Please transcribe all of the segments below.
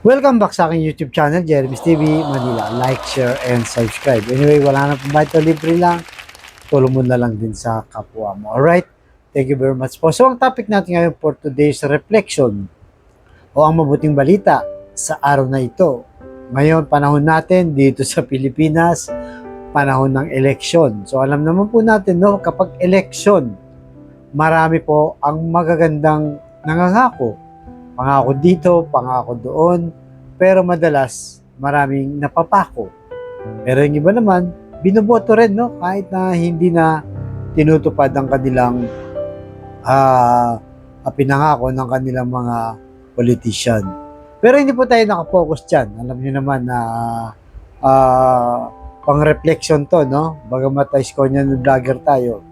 Welcome back sa aking YouTube channel, Jeremy's TV Manila. Like, share, and subscribe. Anyway, wala na pong ito, libre lang. Tulong mo na lang din sa kapwa mo. Alright? Thank you very much po. So, ang topic natin ngayon for today's reflection o ang mabuting balita sa araw na ito. Ngayon, panahon natin dito sa Pilipinas, panahon ng election. So, alam naman po natin, no, kapag election, marami po ang magagandang nangangako. Pangako dito, pangako doon, pero madalas maraming napapako. Pero yung iba naman, binoboto rin, no? Kahit na hindi na tinutupad ang kanilang pinangako ng kanilang mga politician. Pero hindi po tayo nakafocus dyan. Alam niyo naman na pang-reflection to, no? Bagamat Iskonian vlogger tayo.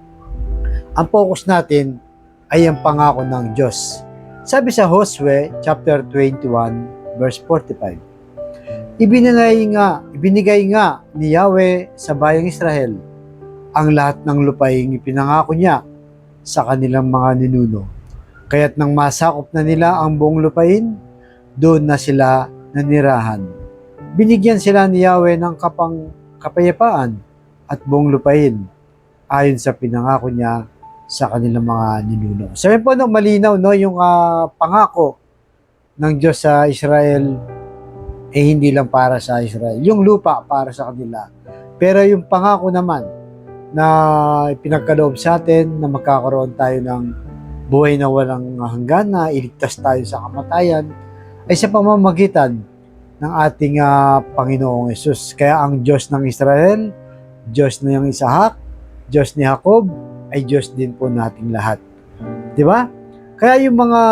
Ang focus natin ay ang pangako ng Diyos. Sabi sa Josue chapter 21 verse 45. Ibinigay nga ni Yahweh sa bayang Israel ang lahat ng lupaing ipinangako niya sa kanilang mga ninuno. Kaya't nang masakop na nila ang buong lupain, doon na sila nanirahan. Binigyan sila ni Yahweh ng kapayapaan at buong lupain ayon sa pinangako niya sa kanilang mga ninuno. Sabi po, no, malinaw, no, yung pangako ng Diyos sa Israel hindi lang para sa Israel. Yung lupa para sa kanila. Pero yung pangako naman na pinagkaloob sa atin na magkakaroon tayo ng buhay na walang hanggan, na iligtas tayo sa kamatayan, ay sa pamamagitan ng ating Panginoong Yesus. Kaya ang Diyos ng Israel, Diyos ng Isaac, Diyos ni Jacob, ay Diyos din po nating lahat. Di ba? Kaya yung mga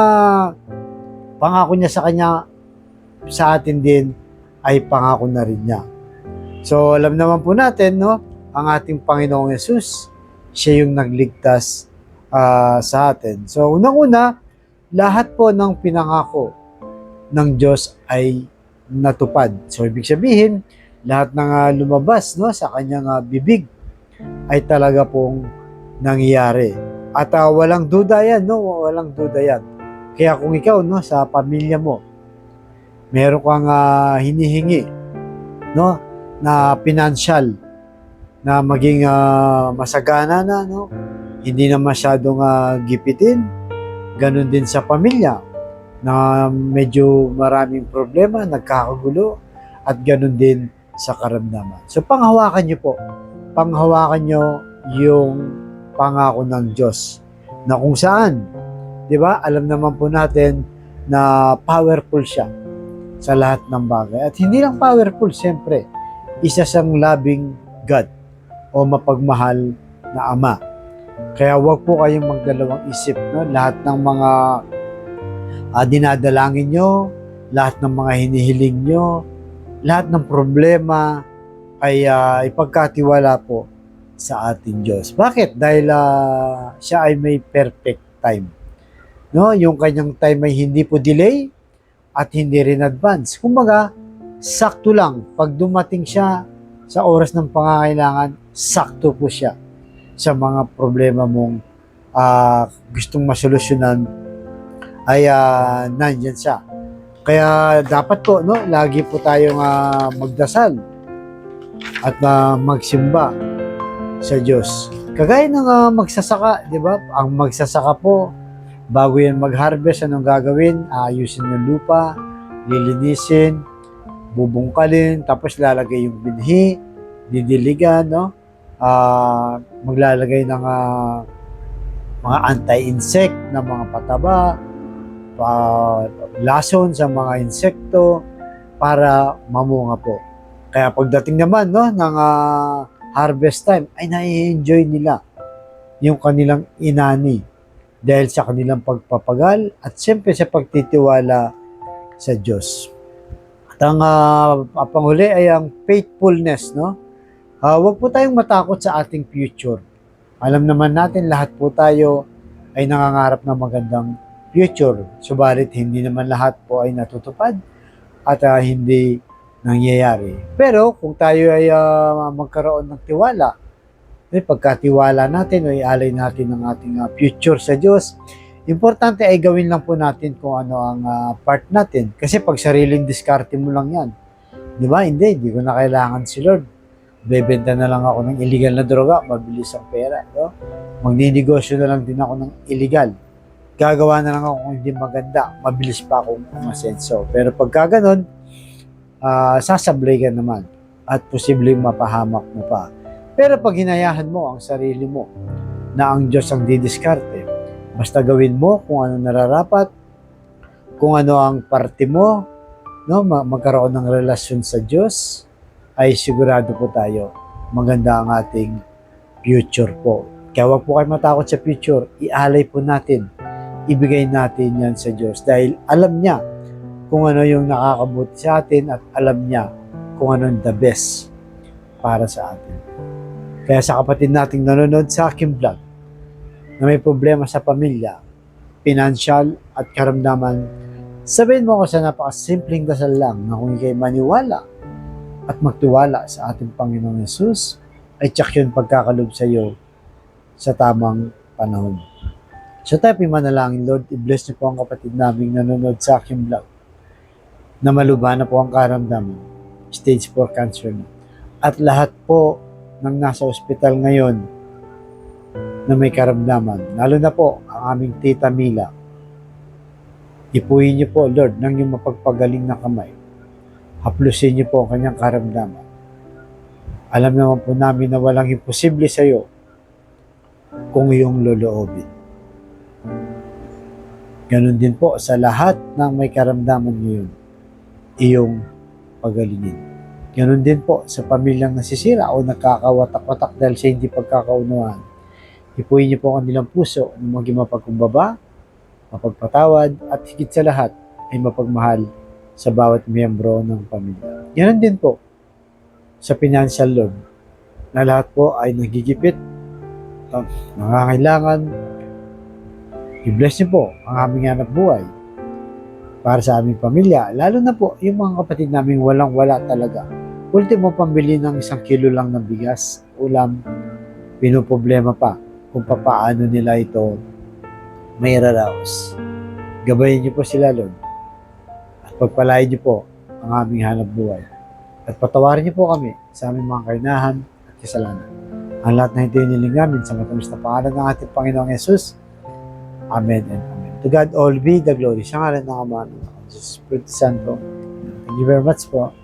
pangako niya sa atin din, ay pangako na rin niya. So, alam naman po natin, no, ang ating Panginoong Yesus, siya yung nagligtas sa atin. So, unang-una, lahat po ng pinangako ng Diyos ay natupad. So, ibig sabihin, lahat ng lumabas, no, sa kanyang bibig ay talaga pong nangyayari. At walang duda yan, no? Walang duda yan. Kaya kung ikaw, no, sa pamilya mo, meron kang hinihingi, no, na financial, na maging masagana na, no? Hindi na masyadong gipitin. Ganon din sa pamilya, na medyo maraming problema, nagkakagulo, at ganon din sa karamdaman. So, panghawakan nyo po. Panghawakan nyo yung pangako ng Diyos na kung saan, di ba, alam naman po natin na powerful siya sa lahat ng bagay. At hindi lang powerful, siyempre, isa siyang loving God o mapagmahal na Ama. Kaya huwag po kayong magdalawang isip, no? Lahat ng mga dinadalangin nyo, lahat ng mga hinihiling nyo, lahat ng problema ay ipagkatiwala po sa ating Diyos. Bakit? Dahil siya ay may perfect time. No, yung kanyang time ay hindi po delay at hindi rin advance. Kumbaga, sakto lang. Pag dumating siya sa oras ng pangangailangan, sakto po siya sa mga problema mong gustong masolusyonan, ay nandyan siya. Kaya dapat po, no, lagi po tayong magdasal at magsimba sa Diyos. Kagaya ng magsasaka, di ba? Ang magsasaka po, bago yan mag-harvest, anong gagawin? Ayusin yung lupa, lilinisin, bubungkalin, tapos lalagay yung binhi, didiligan, no? Maglalagay ng mga anti-insect na mga pataba, lason sa mga insekto para mamunga po. Kaya pagdating naman, no, ng harvest time, ay nai-enjoy nila yung kanilang inani dahil sa kanilang pagpapagal at siyempre sa pagtitiwala sa Diyos. At ang panghuli ay ang faithfulness, no? Huwag po tayong matakot sa ating future. Alam naman natin, lahat po tayo ay nangangarap ng magandang future. Subalit hindi naman lahat po ay natutupad at hindi nangyayari. Pero kung tayo ay magkaroon ng tiwala, pagkatiwala natin o ialay natin ang ating future sa Diyos, Importante ay gawin lang po natin kung ano ang part natin. Kasi pag sariling diskarte mo lang yan, di ba? Hindi ko na kailangan si Lord. Bebenta na lang ako ng illegal na droga, mabilis ang pera. No? Magninegosyo na lang din ako ng illegal. Gagawa na lang ako kung hindi maganda, mabilis pa akong umasenso. Pero pagka ganun, sasablay ka naman at posibleng mapahamak mo pa. Pero pag hinayahan mo ang sarili mo na ang Diyos ang didiskarte, basta gawin mo kung ano nararapat, kung ano ang parte mo, no, magkaroon ng relasyon sa Diyos, ay sigurado po tayo maganda ang ating future po. Kaya huwag po kayo matakot sa future, ialay po natin, ibigay natin yan sa Diyos dahil alam niya kung ano yung nakakabuti sa atin at alam niya kung ano the best para sa atin. Kaya sa kapatid nating nanonood sa aking vlog na may problema sa pamilya, financial at karamdaman, sabihin mo ko sa napakasimpleng dasal lang na kung ikay maniwala at magtiwala sa ating Panginoong Yesus, ay tiyak yun pagkakalob sa iyo sa tamang panahon. So tayo manalangin, Lord, i-bless niyo po ang kapatid naming nanonood sa aking vlog na malubha na po ang karamdaman, stage 4 cancer na. At lahat po ng nasa ospital ngayon na may karamdaman, lalo na po ang aming tita Mila, ipuhin niyo po, Lord, ng iyong mapagpagaling na kamay. Haplusin niyo po ang kanyang karamdaman. Alam naman po namin na walang imposible sa iyo kung iyong loloobin. Ganon din po sa lahat ng may karamdaman ngayon, iyong pagalingin. Ganon din po sa pamilyang nasisira o nagkakawatak-watak dahil sa hindi pagkakaunawaan. Ipuhin niyo po ang kanilang puso na maging mapagkumbaba, mapagpatawad, at higit sa lahat ay mapagmahal sa bawat miyembro ng pamilya. Ganon din po sa financial loan na lahat po ay nagigipit, nangangailangan. I-bless niyo po ang aming hanap buhay para sa aming pamilya, lalo na po yung mga kapatid naming walang-wala talaga. Ultimo, pambili ng 1 kilo lang ng bigas, ulam, pinoproblema pa kung paano nila ito may raraos. Gabayin niyo po sila, Lord. At pagpalain niyo po ang aming hanap buhay. At patawarin niyo po kami sa aming mga kainahan at kasalanan. Ang lahat na ito iniling namin sa matamis na pangalan ng ating Panginoong Yesus. Amen and Amen. To God all be the glory. Sa ngalan ng Ama, ng Diyos, Espiritu Santo. Thank you very much po.